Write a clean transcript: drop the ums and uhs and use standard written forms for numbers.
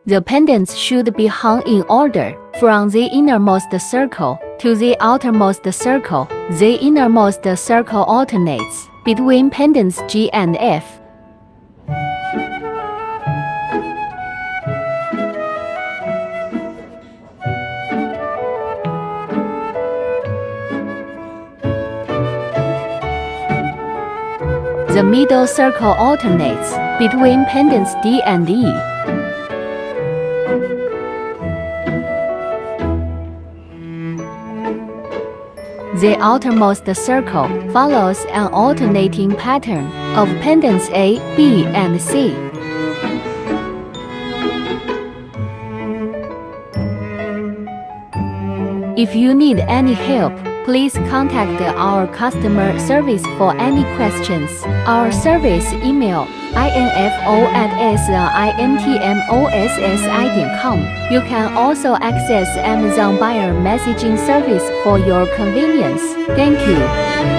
The pendants should be hung in order, from the innermost circle to the outermost circle. The innermost circle alternates between pendants G and F. The middle circle alternates between pendants D and E. The outermost circle follows an alternating pattern of pendants A, B, and C. If you need any help, please contact our customer service for any questions. Our service email info@smintmossi.com. You can also access Amazon buyer messaging service for your convenience. Thank you.